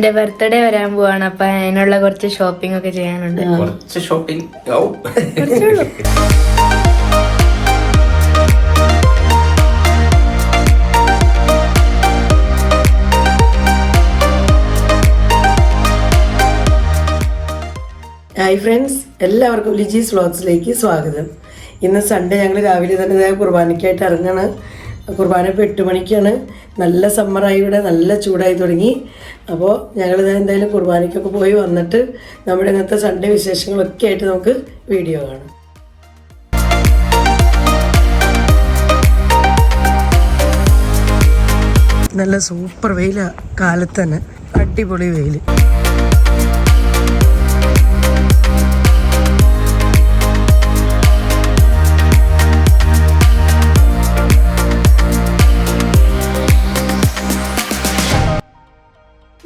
എന്റെ ബർത്ത്ഡേ വരാൻ പോവാണ്. അപ്പൊ അതിനുള്ള കുറച്ച് ഷോപ്പിംഗ് ഒക്കെ ചെയ്യാനുണ്ട്. കുറച്ച് ഷോപ്പിംഗ് ഹായ് ഫ്രണ്ട്സ്, എല്ലാവർക്കും ലിജീസ് വ്ളോഗ്സിലേക്ക് സ്വാഗതം. ഇന്ന് സൺഡേ ഞങ്ങൾ രാവിലെ തന്നെ കുർബാനയ്ക്കായിട്ട് ഇറങ്ങാണ്. കുർബാന ഇപ്പോൾ 8 മണിക്കാണ്. നല്ല സമ്മറായി, ഇവിടെ നല്ല ചൂടായി തുടങ്ങി. അപ്പോൾ ഞങ്ങളിത് എന്തായാലും കുർബാനയ്ക്കൊക്കെ പോയി വന്നിട്ട് നമ്മുടെ ഇന്നത്തെ സൺഡേ വിശേഷങ്ങളൊക്കെ ആയിട്ട് നമുക്ക് വീഡിയോ കാണാം. നല്ല സൂപ്പർ വെയിലാണ്, കാലത്ത് തന്നെ അടിപൊളി വെയിൽ.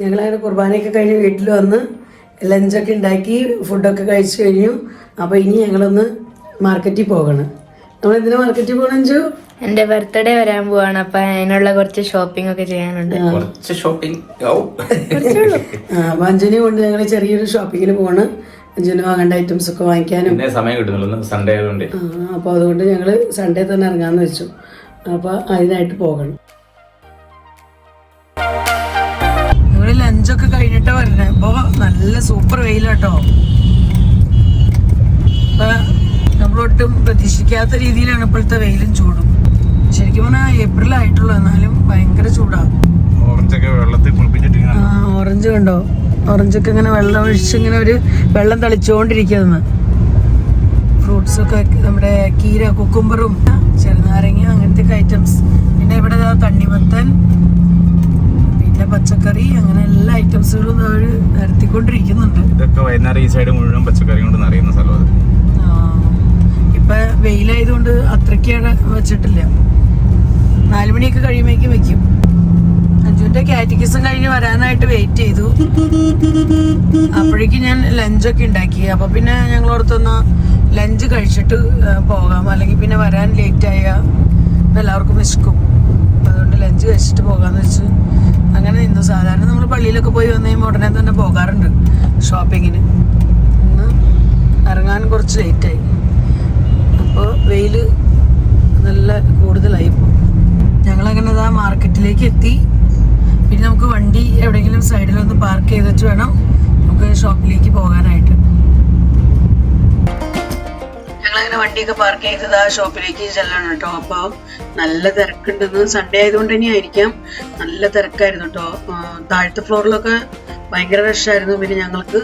ഞങ്ങളങ്ങനെ കുർബാനയൊക്കെ കഴിഞ്ഞ് വീട്ടിൽ വന്ന് ലഞ്ചൊക്കെ ഉണ്ടാക്കി ഫുഡൊക്കെ കഴിച്ച് കഴിഞ്ഞു. അപ്പോൾ ഇനി ഞങ്ങളൊന്ന് മാർക്കറ്റിൽ പോകണം. നമ്മളെന്തിനാ മാർക്കറ്റിൽ പോകണം ചോ? എന്റെ ബർത്ത്ഡേ വരാൻ പോവാണ്. അപ്പൊ അതിനുള്ള കുറച്ച് ഷോപ്പിംഗ് ഒക്കെ ചെയ്യാനുണ്ട്. കുറച്ച് ഷോപ്പിംഗ് അപ്പൊ അഞ്ജനെ കൊണ്ട് ഞങ്ങൾ ചെറിയൊരു ഷോപ്പിങ്ങിന് പോണ്. അഞ്ജന് വാങ്ങേണ്ട ഐറ്റംസ് ഒക്കെ വാങ്ങിക്കാനും സമയം കിട്ടുന്നുള്ളൂ, സൺഡേ ആയതുകൊണ്ട്. അപ്പോൾ അതുകൊണ്ട് ഞങ്ങൾ സൺഡേ തന്നെ ഇറങ്ങാമെന്ന് വെച്ചു. അപ്പോൾ അതിനായിട്ട് പോകണം. ലഞ്ചൊക്കെ കഴിഞ്ഞിട്ടാ വരണേ. അപ്പോൾ നല്ല സൂപ്പർ വെയിലാട്ടോ. അപ്പൊ നമ്മളൊട്ടും പ്രതീക്ഷിക്കാത്ത രീതിയിലാണ് ഇപ്പോഴത്തെ വെയിലും ചൂടും. ശരിക്കും പറഞ്ഞാൽ ഏപ്രിൽ ആയിട്ടുള്ളൂ, എന്നാലും ഭയങ്കര ചൂടാണ്. ഓറഞ്ച് കണ്ടോ? ഓറഞ്ചൊക്കെ ഇങ്ങനെ വെള്ളം ഒഴിച്ച് ഇങ്ങനെ ഒരു വെള്ളം തളിച്ചുകൊണ്ടിരിക്കുന്നത്. ഫ്രൂട്ട്സൊക്കെ നമ്മുടെ കീര, കുക്കുംബറും ചെറുനാരങ്ങ അങ്ങനത്തെ ഐറ്റംസ്. പിന്നെ ഇവിടെ തണ്ണിമത്തൻ, പച്ചക്കറി, അങ്ങനെ എല്ലാ ഐറ്റംസുകളും അവർ നിരത്തിക്കൊണ്ടിരിക്കുന്നുണ്ട്. ഇതൊക്കെ വൈകുന്നേരം ഈ സൈഡ് മുഴുവൻ പച്ചക്കറി കൊണ്ട് നിറയുന്ന സ്ഥലം. ഇപ്പൊ വെയിലായതുകൊണ്ട് അത്രയ്ക്ക് വെച്ചിട്ടില്ല. 4 മണിയൊക്കെ കഴിയുമ്പോഴേക്കും വെക്കും. അഞ്ജുവിന്റെ കാറ്റഗിസം കഴിഞ്ഞ് വരാനായിട്ട് വെയിറ്റ് ചെയ്തു. അപ്പോഴേക്കും ഞാൻ ലഞ്ചൊക്കെ ഉണ്ടാക്കി. അപ്പൊ പിന്നെ ഞങ്ങൾ ഓർത്തൊന്ന് ലഞ്ച് കഴിച്ചിട്ട് പോകാം, അല്ലെങ്കിൽ പിന്നെ വരാൻ ലേറ്റ് ആയ എല്ലാവർക്കും വിശക്കും. അതുകൊണ്ട് ലഞ്ച് കഴിച്ചിട്ട് പോകാന്ന് വെച്ച് അങ്ങനെ നിന്നു. സാധാരണ നമ്മൾ പള്ളിയിലൊക്കെ പോയി വന്നു കഴിയുമ്പോൾ ഉടനെ തന്നെ പോകാറുണ്ട് ഷോപ്പിങ്ങിന്. ഇന്ന് ഇറങ്ങാൻ കുറച്ച് ലേറ്റായി. അപ്പോൾ വെയിൽ നല്ല കൂടുതലായി. ഇപ്പോൾ ഞങ്ങളങ്ങനെ ഇതാ മാർക്കറ്റിലേക്ക് എത്തി. പിന്നെ നമുക്ക് വണ്ടി എവിടെയെങ്കിലും സൈഡിലൊന്ന് പാർക്ക് ചെയ്തിട്ട് വേണം നമുക്ക് ഷോപ്പിലേക്ക് പോകാനായിട്ട്. ഞങ്ങളങ്ങനെ വണ്ടിയൊക്കെ പാർക്ക് ചെയ്തത് ആ ഷോപ്പിലേക്ക് ചെല്ലണം കേട്ടോ. അപ്പോൾ നല്ല തിരക്കുണ്ടെന്ന്, സൺഡേ ആയതുകൊണ്ട് തന്നെ ആയിരിക്കാം, നല്ല തിരക്കായിരുന്നു കേട്ടോ. താഴത്തെ ഫ്ലോറിലൊക്കെ ഭയങ്കര റഷായിരുന്നു. പിന്നെ ഞങ്ങൾക്ക്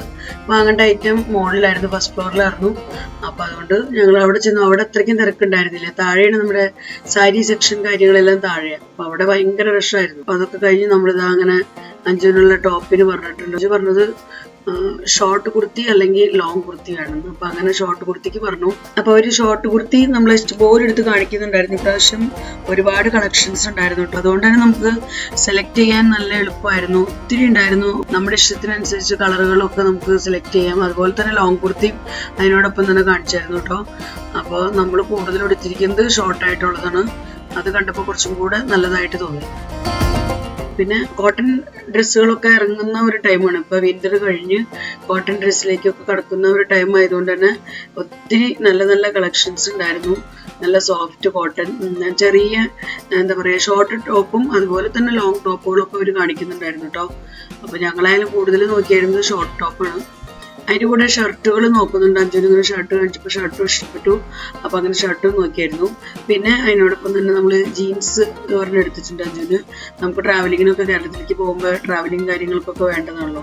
വാങ്ങേണ്ട ഐറ്റം മുകളിലായിരുന്നു, ഫസ്റ്റ് ഫ്ലോറിലായിരുന്നു. അപ്പോൾ അതുകൊണ്ട് ഞങ്ങൾ അവിടെ ചെന്നു. അവിടെ അത്രയ്ക്കും തിരക്കുണ്ടായിരുന്നില്ല. താഴെയാണ് നമ്മുടെ സാരി സെക്ഷൻ, കാര്യങ്ങളെല്ലാം താഴെയാണ്. അപ്പോൾ അവിടെ ഭയങ്കര റഷായിരുന്നു. അപ്പോൾ അതൊക്കെ കഴിഞ്ഞ് നമ്മളിതാ അങ്ങനെ അഞ്ജുവിനുള്ള ടോപ്പിന് പറഞ്ഞിട്ടുണ്ട്. അഞ്ജു പറഞ്ഞത് ഷോർട്ട് കുർത്തി അല്ലെങ്കിൽ ലോങ് കുർത്തി വേണമെന്ന്. അപ്പൊ അങ്ങനെ ഷോർട്ട് കുർത്തിക്ക് പറഞ്ഞു. അപ്പൊ ഒരു ഷോർട്ട് കുർത്തി നമ്മൾ ഇഷ്ടംപോലെ എടുത്ത് കാണിക്കുന്നുണ്ടായിരുന്നു. ഇപ്രാവശ്യം ഒരുപാട് കളക്ഷൻസ് ഉണ്ടായിരുന്നു കേട്ടോ. അതുകൊണ്ട് തന്നെ നമുക്ക് സെലക്ട് ചെയ്യാൻ നല്ല എളുപ്പമായിരുന്നു. ഒത്തിരി ഉണ്ടായിരുന്നു. നമ്മുടെ ഇഷ്ടത്തിനനുസരിച്ച് കളറുകളൊക്കെ നമുക്ക് സെലക്ട് ചെയ്യാം. അതുപോലെ തന്നെ ലോങ് കുർത്തിയും അതിനോടൊപ്പം തന്നെ കാണിച്ചായിരുന്നു കേട്ടോ. അപ്പോൾ നമ്മൾ കൂടുതലും എടുത്തിരിക്കുന്നത് ഷോർട്ടായിട്ടുള്ളതാണ്. അത് കണ്ടപ്പോൾ കുറച്ചും കൂടെ നല്ലതായിട്ട് തോന്നി. പിന്നെ കോട്ടൺ ഡ്രസ്സുകളൊക്കെ ഇറങ്ങുന്ന ഒരു ടൈമാണ്. ഇപ്പോൾ വിന്റർ കഴിഞ്ഞ് കോട്ടൺ ഡ്രസ്സിലേക്കൊക്കെ കടക്കുന്ന ഒരു ടൈം ആയതുകൊണ്ട് തന്നെ ഒത്തിരി നല്ല നല്ല കളക്ഷൻസ് ഉണ്ടായിരുന്നു. നല്ല സോഫ്റ്റ് കോട്ടൺ, ചെറിയ എന്താ പറയുക ഷോർട്ട് ടോപ്പും അതുപോലെ തന്നെ ലോങ് ടോപ്പുകളൊക്കെ അവർ കാണിക്കുന്നുണ്ടായിരുന്നു കേട്ടോ. അപ്പോൾ ഞങ്ങളായാലും കൂടുതൽ നോക്കിയായിരുന്നത് ഷോർട്ട് ടോപ്പാണ്. അതിൻ്റെ കൂടെ ഷർട്ടുകൾ നോക്കുന്നുണ്ട്. അഞ്ജുവിന് ഷർട്ട് കാണിച്ചപ്പോൾ ഷർട്ടും ഇഷ്ടപ്പെട്ടു. അപ്പോൾ അങ്ങനെ ഷർട്ടും നോക്കിയായിരുന്നു. പിന്നെ അതിനോടൊപ്പം തന്നെ നമ്മൾ ജീൻസ് ഒരെണ്ണം എടുത്തിട്ടുണ്ട് അഞ്ജുവിന്. നമുക്ക് ട്രാവലിങ്ങിനൊക്കെ കേരളത്തിലേക്ക് പോകുമ്പോൾ ട്രാവലിങ് കാര്യങ്ങൾക്കൊക്കെ വേണ്ടതാണല്ലോ.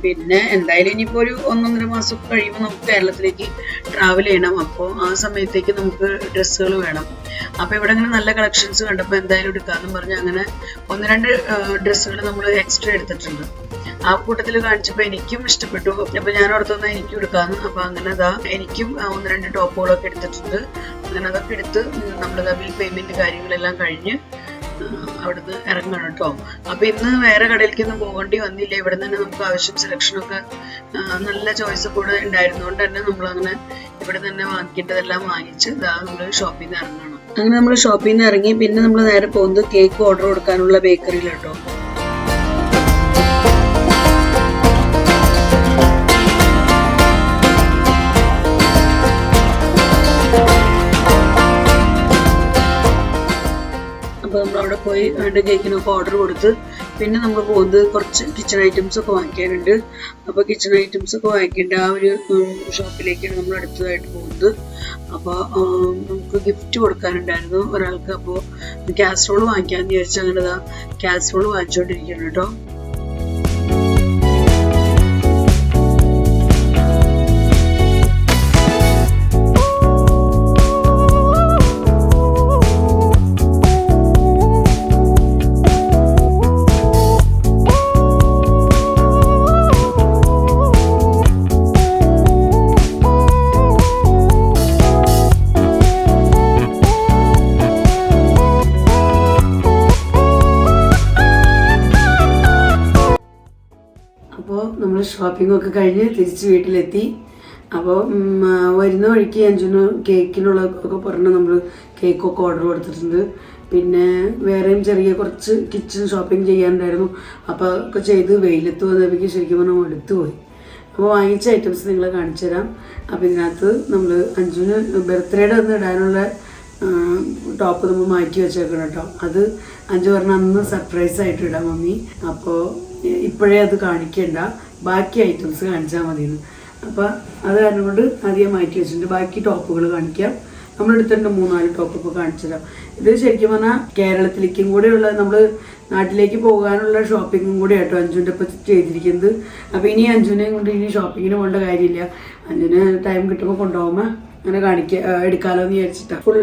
പിന്നെ എന്തായാലും ഇനിയിപ്പോൾ ഒരു 1-1.5 മാസം കഴിയുമ്പോൾ നമുക്ക് കേരളത്തിലേക്ക് ട്രാവൽ ചെയ്യണം. അപ്പോൾ ആ സമയത്തേക്ക് നമുക്ക് ഡ്രസ്സുകൾ വേണം. അപ്പോൾ ഇവിടെ അങ്ങനെ നല്ല കളക്ഷൻസ് കണ്ടപ്പോൾ എന്തായാലും എടുക്കാമെന്ന് പറഞ്ഞ് അങ്ങനെ 1-2 ഡ്രസ്സുകൾ നമ്മൾ എക്സ്ട്രാ എടുത്തിട്ടുണ്ട്. ആ കൂട്ടത്തിൽ കാണിച്ചപ്പോൾ എനിക്കും ഇഷ്ടപ്പെട്ടു. അപ്പോൾ ഞാൻ ഓർത്തൊന്ന് എനിക്കും എടുക്കാമെന്ന്. അപ്പോൾ അങ്ങനെ അതാ എനിക്കും 1-2 ടോപ്പുകളൊക്കെ എടുത്തിട്ടുണ്ട്. അങ്ങനെ അതൊക്കെ എടുത്ത് നമ്മൾ ബിൽ പേയ്മെൻറ്റ് കാര്യങ്ങളെല്ലാം കഴിഞ്ഞ് അവിടുന്ന് ഇറങ്ങണം കേട്ടോ. അപ്പോൾ ഇന്ന് വേറെ കടയിലേക്കൊന്നും പോകേണ്ടി വന്നില്ല. ഇവിടെ തന്നെ നമുക്ക് ആവശ്യം സെലക്ഷനൊക്കെ നല്ല ചോയ്സ് കൂടെ ഉണ്ടായിരുന്നുകൊണ്ട് തന്നെ നമ്മളങ്ങനെ ഇവിടെ തന്നെ വാങ്ങിക്കേണ്ടതെല്ലാം വാങ്ങിച്ച് നമ്മൾ ഷോപ്പിൽ നിന്ന് ഇറങ്ങണം. അങ്ങനെ നമ്മൾ ഷോപ്പിൽ നിന്ന് ഇറങ്ങി പിന്നെ നമ്മൾ നേരെ പോകുന്നത് കേക്ക് ഓർഡർ കൊടുക്കാനുള്ള ബേക്കറിയിലാട്ടോ. അവിടെ പോയി അവരുടെ കേക്കിനൊക്കെ ഓർഡർ കൊടുത്ത് പിന്നെ നമ്മൾ പോകുന്നത് കുറച്ച് കിച്ചൺ ഐറ്റംസ് ഒക്കെ വാങ്ങിക്കാനുണ്ട്. അപ്പോൾ കിച്ചൺ ഐറ്റംസ് ഒക്കെ വാങ്ങിക്കേണ്ട ആ ഒരു ഷോപ്പിലേക്കാണ് നമ്മൾ അടുത്തതായിട്ട് പോകുന്നത്. അപ്പോൾ നമുക്ക് ഗിഫ്റ്റ് കൊടുക്കാനുണ്ടായിരുന്നു ഒരാൾക്ക്. അപ്പോൾ കാസറോൾ വാങ്ങിക്കാമെന്ന് വിചാരിച്ചു. അങ്ങനെ കാസറോൾ വാങ്ങിച്ചുകൊണ്ടിരിക്കുന്നു കേട്ടോ. അപ്പോൾ നമ്മൾ ഷോപ്പിംഗൊക്കെ കഴിഞ്ഞ് തിരിച്ച് വീട്ടിലെത്തി. അപ്പോൾ വരുന്ന വഴിക്ക് അഞ്ജുന് കേക്കിനുള്ളതൊക്കെ പറഞ്ഞ് നമ്മൾ കേക്കൊക്കെ ഓർഡർ കൊടുത്തിട്ടുണ്ട്. പിന്നെ വേറെയും ചെറിയ കുറച്ച് കിച്ചൺ ഷോപ്പിംഗ് ചെയ്യാനുണ്ടായിരുന്നു. അപ്പോൾ ഒക്കെ ചെയ്ത് വെയിലത്ത് വന്നപ്പോഴേക്ക് ശരിക്കും പറഞ്ഞാൽ മടുത്തു പോയി. അപ്പോൾ വാങ്ങിച്ച ഐറ്റംസ് നിങ്ങളെ കാണിച്ചു തരാം. അപ്പോൾ ഇതിനകത്ത് നമ്മൾ അഞ്ജുന് ബർത്ത്ഡേയുടെ ഒന്ന് ഇടാനുള്ള ടോപ്പ് നമ്മൾ മാറ്റി വെച്ചേക്കണം കേട്ടോ. അത് അഞ്ജു പറഞ്ഞ അന്ന് സർപ്രൈസ് ആയിട്ട് ഇടാം മമ്മി, അപ്പോൾ ഇപ്പോഴേ അത് കാണിക്കേണ്ട, ബാക്കി ഐറ്റംസ് കാണിച്ചാൽ മതിയെന്ന്. അപ്പോൾ അത് കാരണം കൊണ്ട് അധികം മാറ്റി വെച്ചിട്ടുണ്ട്. ബാക്കി ടോപ്പുകൾ കാണിക്കാം. നമ്മളെടുത്തിട്ടുണ്ട് 3-4 ടോപ്പ് ഇപ്പോൾ കാണിച്ചു തരാം. ഇത് ശരിക്കും പറഞ്ഞാൽ കേരളത്തിലേക്കും കൂടെയുള്ള നമ്മൾ നാട്ടിലേക്ക് പോകാനുള്ള ഷോപ്പിങ്ങും കൂടി ആട്ടോ അഞ്ജുൻ്റെ ഇപ്പോൾ ചെയ്തിരിക്കുന്നത്. അപ്പോൾ ഇനി അഞ്ജുനെയും കൊണ്ട് ഇനി ഷോപ്പിങ്ങിന് പോകേണ്ട കാര്യമില്ല. അഞ്ജുന് ടൈം കിട്ടുമ്പോൾ കൊണ്ടുപോകുമ്പോൾ അങ്ങനെ എടുക്കാമല്ലോ എന്ന് വിചാരിച്ചിട്ടാണ്. ഫുൾ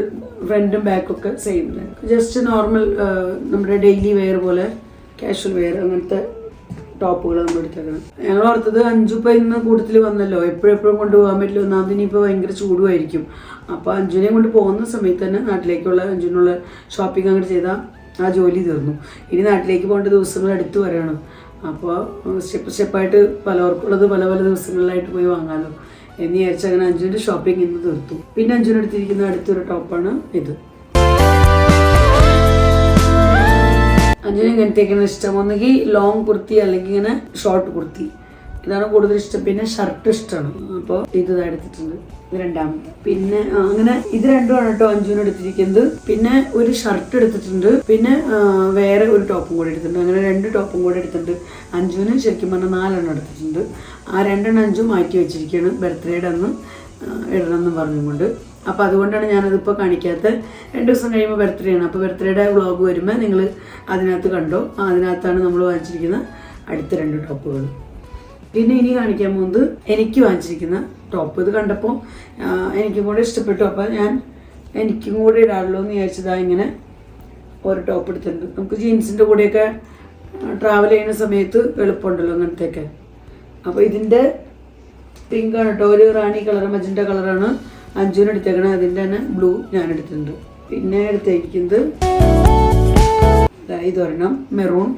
ഫ്രണ്ടും ബാക്കൊക്കെ സെയിം, ജസ്റ്റ് നോർമൽ നമ്മുടെ ഡെയിലി വെയർ പോലെ കാഷ്വൽ വെയർ അങ്ങനത്തെ ടോപ്പുകൾ നമ്മൾ എടുത്തേക്കണം. ഞങ്ങൾ ഓർത്തത് അഞ്ജു ഇപ്പോൾ ഇന്ന് കൂട്ടത്തിൽ വന്നല്ലോ, എപ്പോഴും കൊണ്ടുപോകാൻ പറ്റില്ല. ഒന്നാമത് ഇനിയിപ്പോൾ ഭയങ്കര ചൂടുമായിരിക്കും. അപ്പോൾ അഞ്ജുനെയും കൊണ്ട് പോകുന്ന സമയത്ത് തന്നെ നാട്ടിലേക്കുള്ള അഞ്ജുനുള്ള ഷോപ്പിംഗ് അങ്ങോട്ട് ചെയ്താൽ ആ ജോലി തീർന്നു. ഇനി നാട്ടിലേക്ക് പോകേണ്ട ദിവസങ്ങൾ അടുത്ത് വരണം. അപ്പോൾ സ്റ്റെപ്പായിട്ട് പലവർക്കുള്ളത് പല ദിവസങ്ങളിലായിട്ട് പോയി വാങ്ങാമല്ലോ എന്ന് വിചാരിച്ചാൽ അങ്ങനെ അഞ്ജുവിൻ്റെ ഷോപ്പിംഗ് ഇന്ന് തീർത്തു. പിന്നെ അഞ്ജുനെടുത്തിരിക്കുന്ന അടുത്തൊരു ടോപ്പാണ് ഇത്. അഞ്ജുന് ഇങ്ങനത്തേക്കാണ് ഇഷ്ടം. ഒന്നുകിൽ ലോങ് കുർത്തി അല്ലെങ്കിൽ ഇങ്ങനെ ഷോർട്ട് കുർത്തി, ഇതാണ് കൂടുതൽ ഇഷ്ടം. പിന്നെ ഷർട്ട് ഇഷ്ടമാണ്. അപ്പോൾ ഇത് എടുത്തിട്ടുണ്ട്, ഇത് രണ്ടാമത്തെ. പിന്നെ അങ്ങനെ ഇത് രണ്ടുമാണ് കേട്ടോ അഞ്ജുന് എടുത്തിരിക്കുന്നത്. പിന്നെ ഒരു ഷർട്ട് എടുത്തിട്ടുണ്ട്. പിന്നെ വേറെ ഒരു ടോപ്പും കൂടെ എടുത്തിട്ടുണ്ട്. അങ്ങനെ 2 ടോപ്പും കൂടെ എടുത്തിട്ടുണ്ട്. അഞ്ജുന് ശരിക്കും പറഞ്ഞാൽ 4 എണ്ണം എടുത്തിട്ടുണ്ട്. ആ 2 എണ്ണം അഞ്ജു മാറ്റി വെച്ചിരിക്കുകയാണ് ബർത്ത്ഡേയുടെ അന്ന് ഇടണമെന്ന് പറഞ്ഞുകൊണ്ട്. അപ്പോൾ അതുകൊണ്ടാണ് ഞാനതിപ്പോൾ കാണിക്കാത്ത. 2 ദിവസം കഴിയുമ്പോൾ ബർത്ത്ഡേ ആണ്. അപ്പോൾ ബർത്ത്ഡേയുടെ വ്ളോഗ് വരുമ്പോൾ നിങ്ങൾ അതിനകത്ത് കണ്ടോ. അതിനകത്താണ് നമ്മൾ വാങ്ങിച്ചിരിക്കുന്ന അടുത്ത 2 ടോപ്പുകൾ. പിന്നെ ഇനി കാണിക്കാൻ പോകുന്നത് എനിക്ക് വാങ്ങിച്ചിരിക്കുന്ന ടോപ്പ്. ഇത് കണ്ടപ്പോൾ എനിക്കും കൂടെ ഇഷ്ടപ്പെട്ടു. അപ്പോൾ ഞാൻ എനിക്കും കൂടെ ഇടാമല്ലോ എന്ന് വിചാരിച്ചതാ ഇങ്ങനെ ഒരു ടോപ്പ് എടുത്തിട്ടുണ്ട്. നമുക്ക് ജീൻസിൻ്റെ കൂടെയൊക്കെ ട്രാവൽ ചെയ്യുന്ന സമയത്ത് എളുപ്പമുണ്ടല്ലോ അങ്ങനത്തെയൊക്കെ. അപ്പോൾ ഇതിൻ്റെ പിങ്കാണ് കേട്ടോ, ഒരു റാണി കളർ മജന്റ കളറാണ് അഞ്ജുന് എടുത്തേക്കണത്. അതിൻ്റെ തന്നെ ബ്ലൂ ഞാൻ എടുത്തിട്ടുണ്ട്. പിന്നെ എടുത്തേക്കുന്നത് ഇതൊരെണ്ണം മെറൂൺ,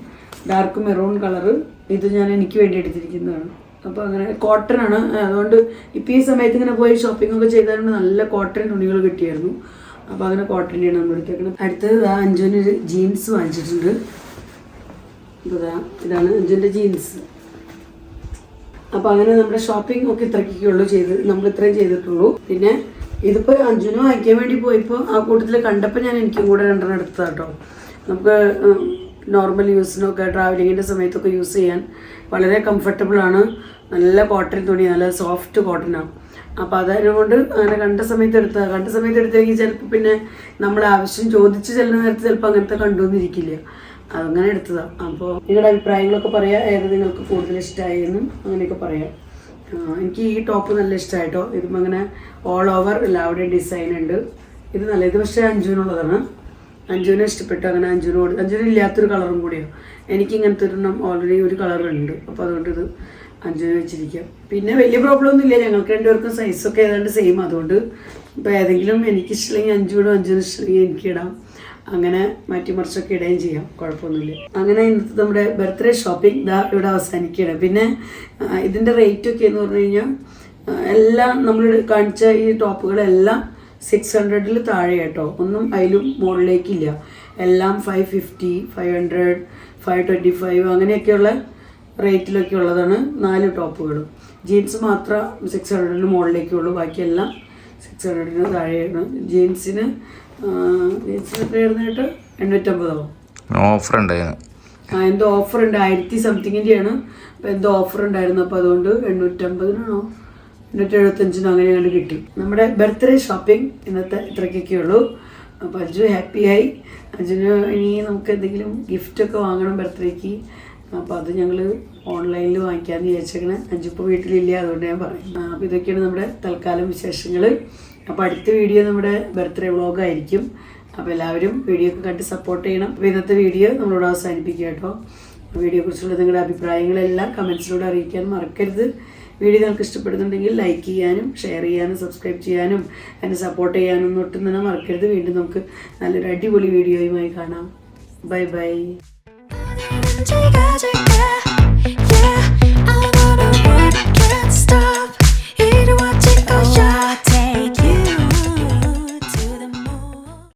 ഡാർക്ക് മെറൂൺ കളറ്. ഇത് ഞാൻ എനിക്ക് വേണ്ടി എടുത്തിരിക്കുന്നതാണ്. അപ്പോൾ അങ്ങനെ കോട്ടൺ ആണ്. അതുകൊണ്ട് ഇപ്പോൾ ഈ സമയത്ത് ഇങ്ങനെ പോയി ഷോപ്പിംഗ് ഒക്കെ ചെയ്താൽ നല്ല കോട്ടൺ തുണികൾ കിട്ടിയായിരുന്നു. അപ്പോൾ അങ്ങനെ കോട്ടൻ്റെയാണ് നമ്മൾ എടുത്തേക്കുന്നത്. അടുത്തത് അഞ്ജുന് ഒരു ജീൻസ് വാങ്ങിച്ചിട്ടുണ്ട്. ഇതാണ് അഞ്ജുൻ്റെ ജീൻസ്. അപ്പോൾ അങ്ങനെ നമ്മുടെ ഷോപ്പിംഗ് ഒക്കെ ഇത്രയ്ക്കുള്ളൂ നമ്മൾ ഇത്രയും ചെയ്തിട്ടുള്ളൂ. പിന്നെ ഇതിപ്പോൾ അഞ്ജുന് വാങ്ങിക്കാൻ വേണ്ടി പോയപ്പോൾ ആ കൂട്ടത്തിൽ കണ്ടപ്പോൾ ഞാൻ എനിക്കും കൂടെ 2 എണ്ണം എടുത്തതാണ് കേട്ടോ. നമുക്ക് നോർമൽ യൂസിനൊക്കെ ട്രാവലിങ്ങിൻ്റെ സമയത്തൊക്കെ യൂസ് ചെയ്യാൻ വളരെ കംഫർട്ടബിളാണ്. നല്ല കോട്ടൺ തുണി, നല്ല സോഫ്റ്റ് കോട്ടനാണ്. അപ്പോൾ അതുകൊണ്ട് അങ്ങനെ കണ്ട സമയത്ത് എടുത്തെങ്കിൽ ചിലപ്പോൾ പിന്നെ നമ്മൾ ആവശ്യം ചോദിച്ച് ചെല്ലുന്ന നേരത്ത് ചിലപ്പോൾ അങ്ങനത്തെ കണ്ടുവന്നിരിക്കില്ല. അതങ്ങനെ എടുത്തതാണ്. അപ്പോൾ നിങ്ങളുടെ അഭിപ്രായങ്ങളൊക്കെ പറയാം, ഏത് നിങ്ങൾക്ക് കൂടുതൽ ഇഷ്ടമായെന്നും അങ്ങനെയൊക്കെ പറയാം. എനിക്ക് ഈ ടോപ്പ് നല്ല ഇഷ്ടമായിട്ടോ. ഇതും അങ്ങനെ ഓൾ ഓവർ എല്ലാവരുടെയും ഡിസൈൻ ഉണ്ട്. ഇത് നല്ല, ഇത് പക്ഷേ അഞ്ജുവിനുള്ളതാണ്. അഞ്ജുവിനെ ഇഷ്ടപ്പെട്ടു. അങ്ങനെ അഞ്ജുവിന് ഇല്ലാത്തൊരു കളറും കൂടിയാണ്. എനിക്ക് ഇങ്ങനത്തെ ഒരെണ്ണം ഓൾറെഡി ഒരു കളറുണ്ട്. അപ്പോൾ അതുകൊണ്ട് ഇത് അഞ്ജുവിനെ വെച്ചിരിക്കാം. പിന്നെ വലിയ പ്രോബ്ലം ഒന്നുമില്ല, ഞങ്ങൾക്ക് 2 പേർക്കും സൈസൊക്കെ ഏതാണ്ട് സെയിം. അതുകൊണ്ട് ഇപ്പോൾ ഏതെങ്കിലും എനിക്കിഷ്ടമെങ്കിൽ അഞ്ജുവിനും അഞ്ജുവിന് ഇഷ്ടമെങ്കിൽ എനിക്കിടാം. അങ്ങനെ മാറ്റിമറിച്ചൊക്കെ ഇടുകയും ചെയ്യാം, കുഴപ്പമൊന്നുമില്ല. അങ്ങനെ ഇന്നത്തെ നമ്മുടെ ബർത്ത്ഡേ ഷോപ്പിംഗ് ഇവിടെ അവസാനിക്കുകയാണ്. പിന്നെ ഇതിൻ്റെ റേറ്റൊക്കെ എന്ന് പറഞ്ഞു കഴിഞ്ഞാൽ എല്ലാം നമ്മൾ കാണിച്ച ഈ ടോപ്പുകളെല്ലാം 600-ൽ താഴെ കേട്ടോ. ഒന്നും അതിലും മുകളിലേക്കില്ല. എല്ലാം 550, 500, 525 അങ്ങനെയൊക്കെയുള്ള റേറ്റിലൊക്കെ ഉള്ളതാണ് 4 ടോപ്പുകളും. ജീൻസ് മാത്രം 600-ന് മുകളിലേക്കുള്ളൂ. ബാക്കിയെല്ലാം 600-ന് താഴെയാണ്. ജീൻസിന് എത്രയായിരുന്നു കേട്ടോ? 850. ഓഫർ ഉണ്ടായിരുന്നു. എന്തോ ഓഫർ ഉണ്ട്, 1000 സംതിങ്ങിൻ്റെയാണ്. അപ്പോൾ എന്തോ ഓഫർ ഉണ്ടായിരുന്നു. അപ്പോൾ അതുകൊണ്ട് 850-നാണോ 875-നോ അങ്ങനെ കണ്ട് കിട്ടി. നമ്മുടെ ബർത്ത്ഡേ ഷോപ്പിംഗ് ഇന്നത്തെ ഇത്രയ്ക്കൊക്കെ ഉള്ളൂ. അപ്പോൾ അജു ഹാപ്പിയായി. അജുന് ഇനി നമുക്ക് എന്തെങ്കിലും ഗിഫ്റ്റൊക്കെ വാങ്ങണം ബർത്ത്ഡേക്ക്. അപ്പോൾ അത് ഞങ്ങൾ ഓൺലൈനിൽ വാങ്ങിക്കാമെന്ന് വിചാരിച്ചേക്കണേ. അജു ഇപ്പോൾ വീട്ടിലില്ല, അതുകൊണ്ട് ഞാൻ പറയും. അപ്പോൾ ഇതൊക്കെയാണ് നമ്മുടെ തൽക്കാലം വിശേഷങ്ങൾ. അപ്പോൾ അടുത്ത വീഡിയോ നമ്മുടെ ബർത്ത്ഡേ വ്ളോഗായിരിക്കും. അപ്പോൾ എല്ലാവരും വീഡിയോ ഒക്കെ കണ്ട് സപ്പോർട്ട് ചെയ്യണം. അപ്പോൾ ഇന്നത്തെ വീഡിയോ നമ്മളോട് അവസാനിപ്പിക്കുക കേട്ടോ. വീഡിയോയെക്കുറിച്ചുള്ള നിങ്ങളുടെ അഭിപ്രായങ്ങളെല്ലാം കമൻസിലൂടെ അറിയിക്കാൻ മറക്കരുത്. വീഡിയോ നിങ്ങൾക്ക് ഇഷ്ടപ്പെടുന്നുണ്ടെങ്കിൽ ലൈക്ക് ചെയ്യാനും ഷെയർ ചെയ്യാനും സബ്സ്ക്രൈബ് ചെയ്യാനും എന്നെ സപ്പോർട്ട് ചെയ്യാനും ഒട്ടും തന്നെ മറക്കരുത്. വീണ്ടും നമുക്ക് നല്ലൊരു അടിപൊളി വീഡിയോയുമായി കാണാം. Bye bye.